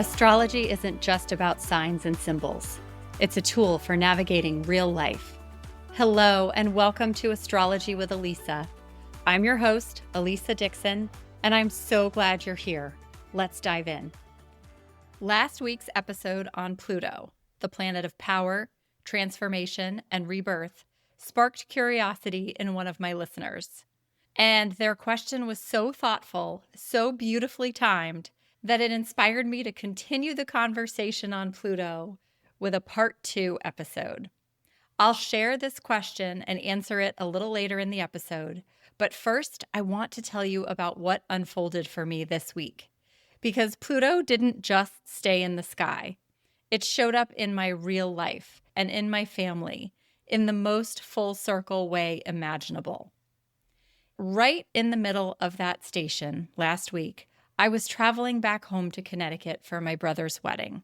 Astrology isn't just about signs and symbols. It's a tool for navigating real life. Hello, and welcome to Astrology with Alisa. I'm your host, Alisa Dixon, and I'm so glad you're here. Let's dive in. Last week's episode on Pluto, the planet of power, transformation, and rebirth, sparked curiosity in one of my listeners. And their question was so thoughtful, so beautifully timed, that it inspired me to continue the conversation on Pluto with a part 2 episode. I'll share this question and answer it a little later in the episode, but first I want to tell you about what unfolded for me this week. Because Pluto didn't just stay in the sky. It showed up in my real life and in my family in the most full circle way imaginable. Right in the middle of that station last week, I was traveling back home to Connecticut for my brother's wedding.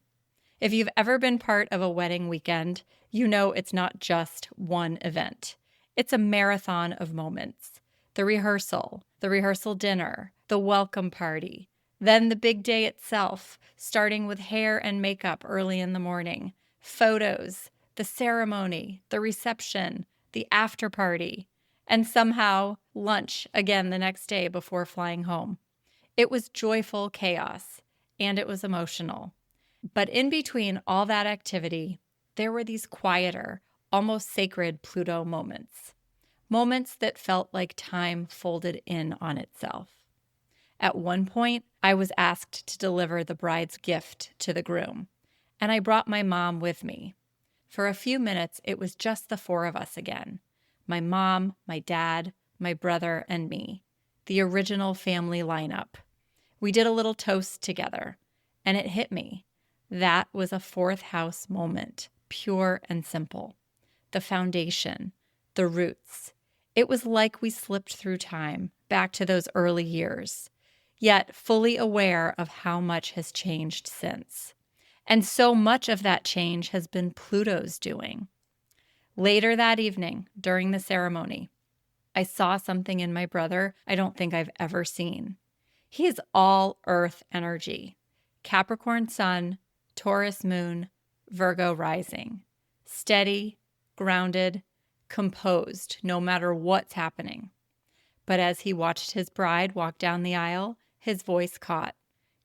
If you've ever been part of a wedding weekend, you know it's not just one event. It's a marathon of moments. The rehearsal dinner, the welcome party, then the big day itself, starting with hair and makeup early in the morning, photos, the ceremony, the reception, the after party, and somehow lunch again the next day before flying home. It was joyful chaos, and it was emotional. But in between all that activity, there were these quieter, almost sacred Pluto moments. Moments that felt like time folded in on itself. At one point, I was asked to deliver the bride's gift to the groom, and I brought my mom with me. For a few minutes, it was just the four of us again. My mom, my dad, my brother, and me. The original family lineup. We did a little toast together, and it hit me. That was a fourth house moment, pure and simple. The foundation, the roots. It was like we slipped through time, back to those early years, yet fully aware of how much has changed since. And so much of that change has been Pluto's doing. Later that evening, during the ceremony, I saw something in my brother I don't think I've ever seen. He is all earth energy. Capricorn sun, Taurus moon, Virgo rising. Steady, grounded, composed, no matter what's happening. But as he watched his bride walk down the aisle, his voice caught.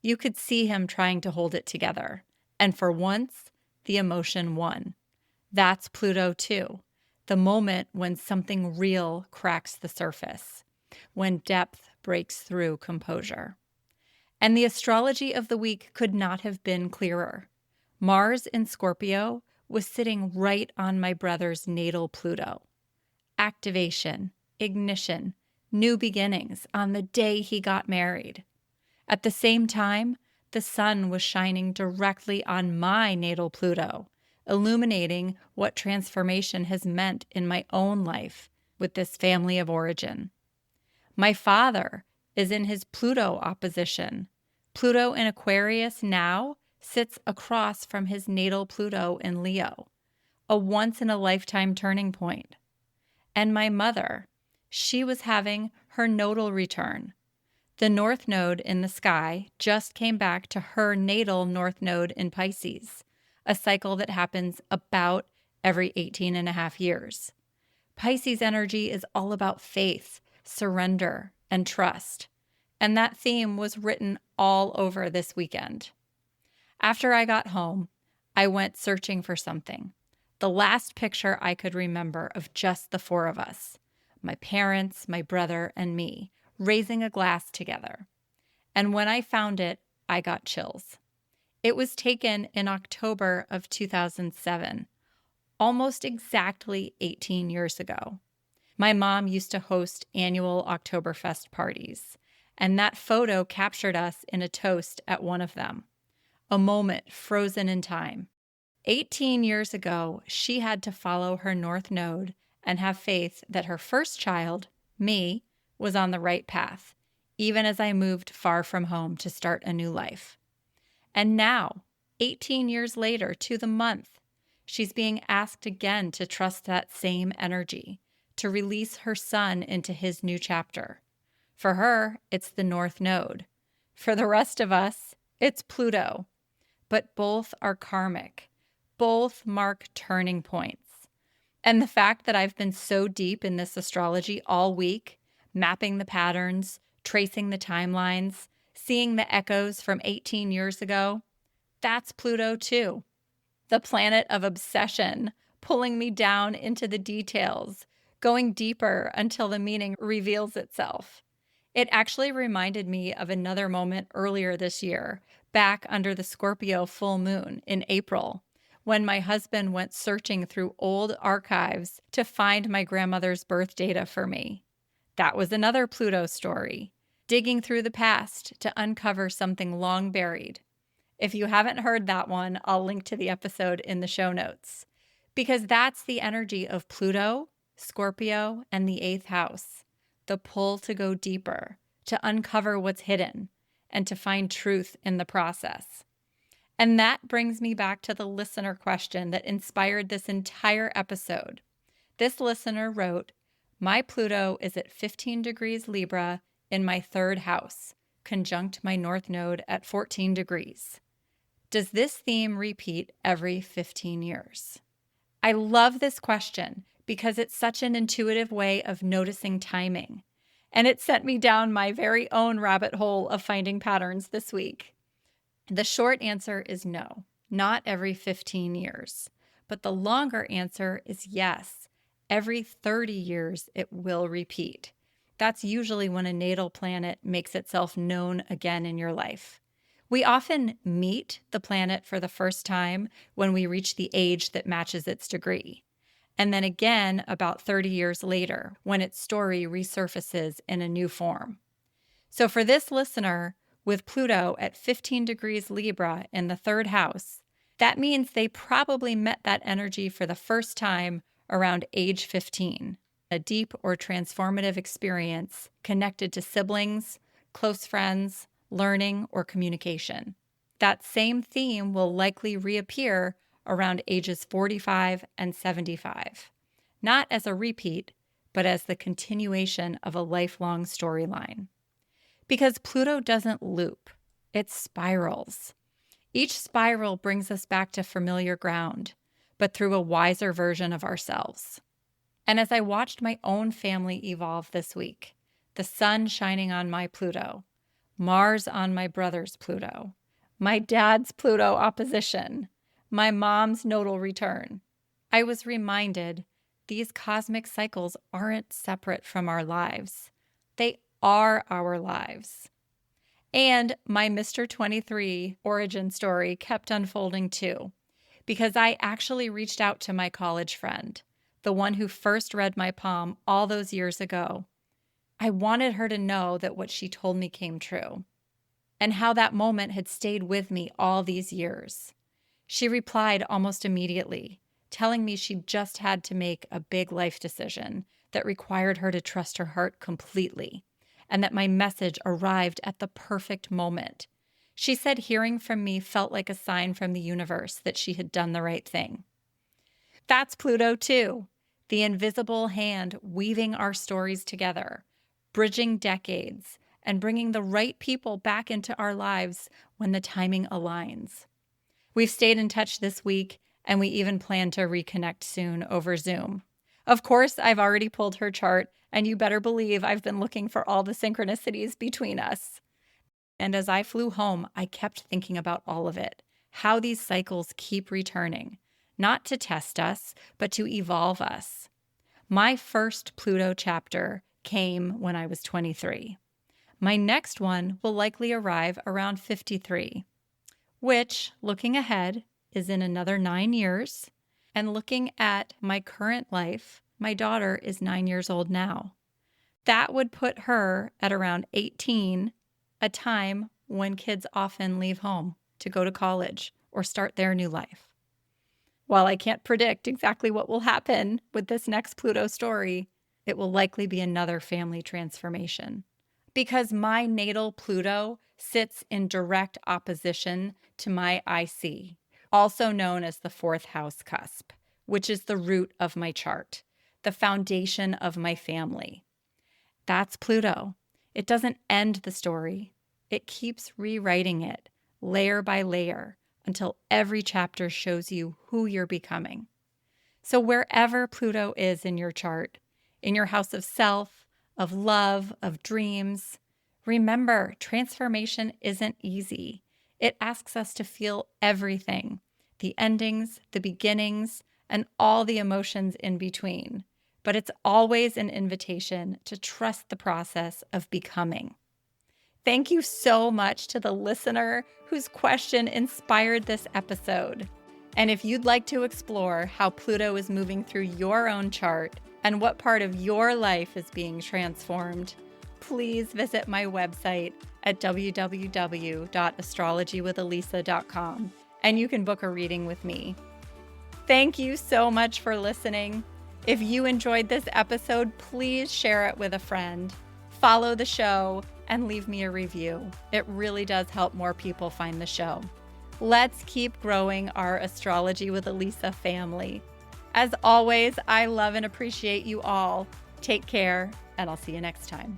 You could see him trying to hold it together. And for once, the emotion won. That's Pluto too. The moment when something real cracks the surface. When depth breaks through composure. And the astrology of the week could not have been clearer. Mars in Scorpio was sitting right on my brother's natal Pluto. Activation, ignition, new beginnings on the day he got married. At the same time, the sun was shining directly on my natal Pluto, illuminating what transformation has meant in my own life with this family of origin. My father is in his Pluto opposition. Pluto in Aquarius now sits across from his natal Pluto in Leo, a once-in-a-lifetime turning point. And my mother, she was having her nodal return. The North Node in the sky just came back to her natal North Node in Pisces, a cycle that happens about every 18 and a half years. Pisces energy is all about faith, surrender, and trust. And that theme was written all over this weekend. After I got home, I went searching for something. The last picture I could remember of just the four of us, my parents, my brother, and me, raising a glass together. And when I found it, I got chills. It was taken in October of 2007, almost exactly 18 years ago. My mom used to host annual Oktoberfest parties, and that photo captured us in a toast at one of them, a moment frozen in time. 18 years ago, she had to follow her North Node and have faith that her first child, me, was on the right path, even as I moved far from home to start a new life. And now, 18 years later to the month, she's being asked again to trust that same energy, to release her son into his new chapter. For her, it's the North Node. For the rest of us, it's Pluto. but both are karmic. Both mark turning points. And the fact that I've been so deep in this astrology all week, mapping the patterns, tracing the timelines, seeing the echoes from 18 years ago, that's Pluto too. The planet of obsession, pulling me down into the details, going deeper until the meaning reveals itself. It actually reminded me of another moment earlier this year, back under the Scorpio full moon in April, when my husband went searching through old archives to find my grandmother's birth data for me. That was another Pluto story, digging through the past to uncover something long buried. If you haven't heard that one, I'll link to the episode in the show notes. Because that's the energy of Pluto, Scorpio, and the 8th house. The pull to go deeper, to uncover what's hidden, and to find truth in the process. And that brings me back to the listener question that inspired this entire episode. This listener wrote, "My Pluto is at 15 degrees Libra in my 3rd house, conjunct my North Node at 14 degrees. Does this theme repeat every 15 years?" I love this question because it's such an intuitive way of noticing timing. And it sent me down my very own rabbit hole of finding patterns this week. The short answer is no, not every 15 years. But the longer answer is yes, every 30 years it will repeat. That's usually when a natal planet makes itself known again in your life. We often meet the planet for the first time when we reach the age that matches its degree. And then again about 30 years later when its story resurfaces in a new form. So for this listener, with Pluto at 15 degrees Libra in the 3rd house, that means they probably met that energy for the first time around age 15, a deep or transformative experience connected to siblings, close friends, learning, or communication. That same theme will likely reappear around ages 45 and 75, not as a repeat, but as the continuation of a lifelong storyline. Because Pluto doesn't loop, it spirals. Each spiral brings us back to familiar ground, but through a wiser version of ourselves. And as I watched my own family evolve this week, the sun shining on my Pluto, Mars on my brother's Pluto, my dad's Pluto opposition, my mom's nodal return, I was reminded these cosmic cycles aren't separate from our lives. They are our lives. And my Mr. 23 origin story kept unfolding too, because I actually reached out to my college friend, the one who first read my palm all those years ago. I wanted her to know that what she told me came true, and how that moment had stayed with me all these years. She replied almost immediately, telling me she just had to make a big life decision that required her to trust her heart completely, and that my message arrived at the perfect moment. She said hearing from me felt like a sign from the universe that she had done the right thing. That's Pluto too, the invisible hand weaving our stories together, bridging decades, and bringing the right people back into our lives when the timing aligns. We've stayed in touch this week, and we even plan to reconnect soon over Zoom. Of course, I've already pulled her chart, and you better believe I've been looking for all the synchronicities between us. And as I flew home, I kept thinking about all of it, how these cycles keep returning, not to test us, but to evolve us. My first Pluto chapter came when I was 23. My next one will likely arrive around 53, which, looking ahead, is in another 9 years. And looking at my current life, my daughter is 9 years old now. That would put her at around 18, a time when kids often leave home to go to college or start their new life. While I can't predict exactly what will happen with this next Pluto story, it will likely be another family transformation. Because my natal Pluto sits in direct opposition to my IC, also known as the 4th house cusp, which is the root of my chart, the foundation of my family. That's Pluto. It doesn't end the story. It keeps rewriting it, layer by layer, until every chapter shows you who you're becoming. So wherever Pluto is in your chart, in your house of self, of love, of dreams, remember, transformation isn't easy. It asks us to feel everything, the endings, the beginnings, and all the emotions in between. But it's always an invitation to trust the process of becoming. Thank you so much to the listener whose question inspired this episode. And if you'd like to explore how Pluto is moving through your own chart and what part of your life is being transformed, please visit my website at www.astrologywithalisa.com and you can book a reading with me. Thank you so much for listening. If you enjoyed this episode, please share it with a friend, follow the show, and leave me a review. It really does help more people find the show. Let's keep growing our Astrology with Alisa family. As always, I love and appreciate you all. Take care, and I'll see you next time.